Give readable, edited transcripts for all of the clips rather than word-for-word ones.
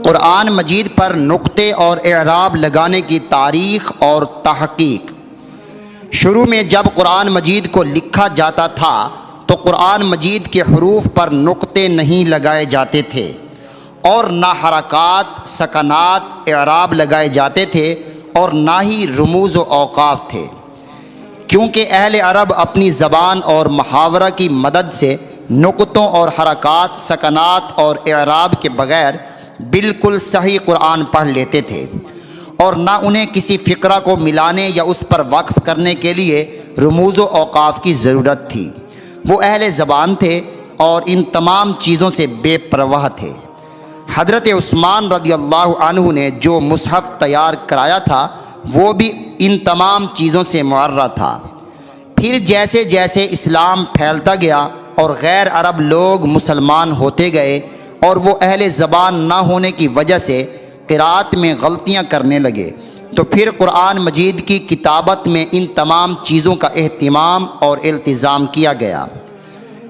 قرآن مجید پر نقطے اور اعراب لگانے کی تاریخ اور تحقیق۔ شروع میں جب قرآن مجید کو لکھا جاتا تھا تو قرآن مجید کے حروف پر نقطے نہیں لگائے جاتے تھے اور نہ حرکات، سکنات، اعراب لگائے جاتے تھے اور نہ ہی رموز و اوقاف تھے، کیونکہ اہل عرب اپنی زبان اور محاورہ کی مدد سے نقطوں اور حرکات، سکنات اور اعراب کے بغیر بالکل صحیح قرآن پڑھ لیتے تھے، اور نہ انہیں کسی فقرہ کو ملانے یا اس پر وقف کرنے کے لیے رموز و اوقاف کی ضرورت تھی۔ وہ اہل زبان تھے اور ان تمام چیزوں سے بے پرواہ تھے۔ حضرت عثمان رضی اللہ عنہ نے جو مصحف تیار کرایا تھا وہ بھی ان تمام چیزوں سے معرّہ تھا۔ پھر جیسے جیسے اسلام پھیلتا گیا اور غیر عرب لوگ مسلمان ہوتے گئے اور وہ اہل زبان نہ ہونے کی وجہ سے قرأت میں غلطیاں کرنے لگے، تو پھر قرآن مجید کی کتابت میں ان تمام چیزوں کا اہتمام اور التزام کیا گیا۔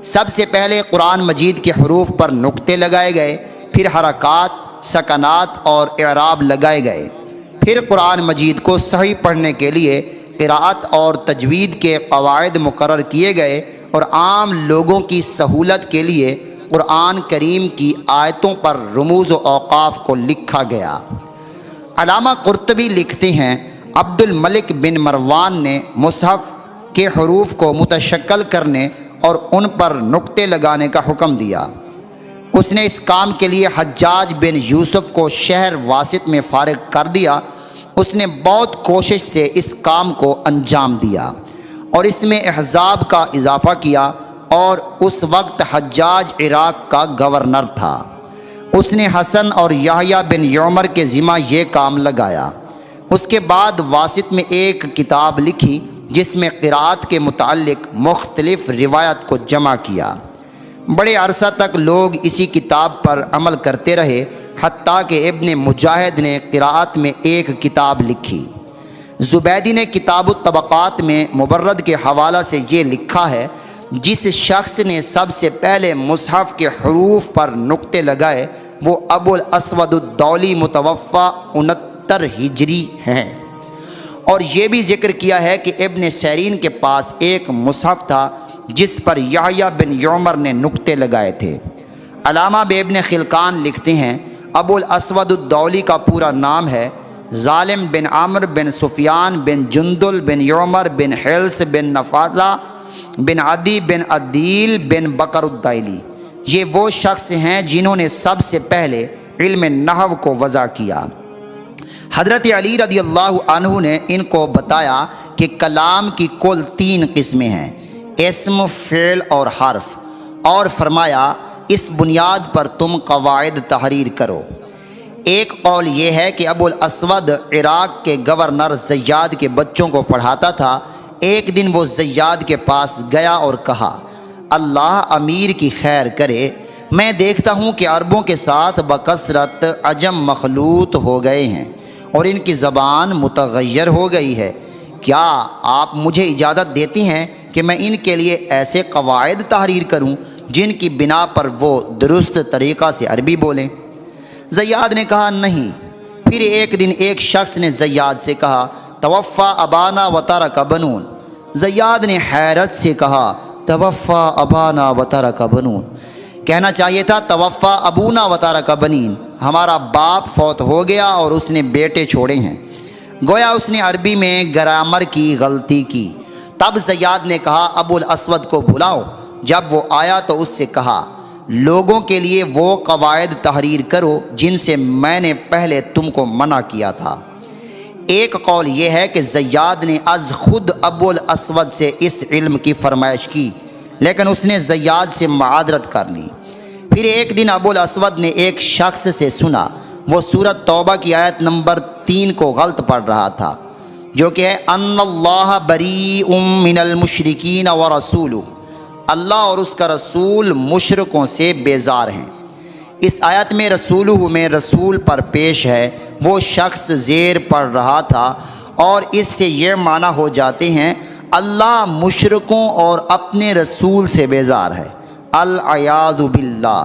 سب سے پہلے قرآن مجید کے حروف پر نقطے لگائے گئے، پھر حرکات، سکنات اور اعراب لگائے گئے۔ پھر قرآن مجید کو صحیح پڑھنے کے لیے قرأت اور تجوید کے قواعد مقرر کیے گئے اور عام لوگوں کی سہولت کے لیے قرآن کریم کی آیتوں پر رموز و اوقاف کو لکھا گیا۔ علامہ قرطبی لکھتے ہیں، عبد الملک بن مروان نے مصحف کے حروف کو متشکل کرنے اور ان پر نقطے لگانے کا حکم دیا۔ اس نے اس کام کے لیے حجاج بن یوسف کو شہر واسط میں فارغ کر دیا۔ اس نے بہت کوشش سے اس کام کو انجام دیا اور اس میں احزاب کا اضافہ کیا، اور اس وقت حجاج عراق کا گورنر تھا۔ اس نے حسن اور یحییٰ بن یعمر کے ذمہ یہ کام لگایا۔ اس کے بعد واسط میں ایک کتاب لکھی جس میں قرأت کے متعلق مختلف روایت کو جمع کیا۔ بڑے عرصہ تک لوگ اسی کتاب پر عمل کرتے رہے، حتیٰ کہ ابن مجاہد نے قرأت میں ایک کتاب لکھی۔ زبیدی نے کتاب الطبقات میں مبرد کے حوالہ سے یہ لکھا ہے، جس شخص نے سب سے پہلے مصحف کے حروف پر نقطے لگائے وہ ابو الاسود الدولی متوفی 69 ہجری ہیں۔ اور یہ بھی ذکر کیا ہے کہ ابن سیرین کے پاس ایک مصحف تھا جس پر یحییٰ بن یعمر نے نقطے لگائے تھے۔ علامہ ابن خلقان لکھتے ہیں، ابو الاسود الدولی کا پورا نام ہے ظالم بن عمرو بن سفیان بن جندل بن یعمر بن حلس بن نفاذہ بن عدی بن عدیل بن بکر الدائلی۔ یہ وہ شخص ہیں جنہوں نے سب سے پہلے علم نحو کو وضع کیا۔ حضرت علی رضی اللہ عنہ نے ان کو بتایا کہ کلام کی کل 3 قسمیں ہیں، اسم، فعل اور حرف، اور فرمایا اس بنیاد پر تم قواعد تحریر کرو۔ ایک قول یہ ہے کہ ابو الاسود عراق کے گورنر زیاد کے بچوں کو پڑھاتا تھا۔ ایک دن وہ زیاد کے پاس گیا اور کہا، اللہ امیر کی خیر کرے، میں دیکھتا ہوں کہ عربوں کے ساتھ بکثرت عجم مخلوط ہو گئے ہیں اور ان کی زبان متغیر ہو گئی ہے۔ کیا آپ مجھے اجازت دیتی ہیں کہ میں ان کے لیے ایسے قواعد تحریر کروں جن کی بنا پر وہ درست طریقہ سے عربی بولیں؟ زیاد نے کہا نہیں۔ پھر ایک دن ایک شخص نے زیاد سے کہا، توفی ابانا وترک بنون۔ زیاد نے حیرت سے کہا، توفی ابانا وترک بنون، کہنا چاہیے تھا توفی ابونا وترک بنین، ہمارا باپ فوت ہو گیا اور اس نے بیٹے چھوڑے ہیں۔ گویا اس نے عربی میں گرامر کی غلطی کی۔ تب زیاد نے کہا، ابو الاسود کو بلاؤ۔ جب وہ آیا تو اس سے کہا، لوگوں کے لیے وہ قواعد تحریر کرو جن سے میں نے پہلے تم کو منع کیا تھا۔ ایک قول یہ ہے کہ زیاد نے از خود ابو الاسود سے اس علم کی فرمائش کی، لیکن اس نے زیاد سے معاذرت کر لی۔ پھر ایک دن ابو الاسود نے ایک شخص سے سنا، وہ سورۃ توبہ کی آیت نمبر 3 کو غلط پڑھ رہا تھا، جو کہ ہے ان اللہ بریء من المشرکین ورسولہ، اللہ اور اس کا رسول مشرکوں سے بیزار ہیں۔ اس آیت میں رسولہ میں رسول پر پیش ہے، وہ شخص زیر پڑھ رہا تھا، اور اس سے یہ معنی ہو جاتے ہیں اللہ مشرکوں اور اپنے رسول سے بیزار ہے، العیاذ باللہ۔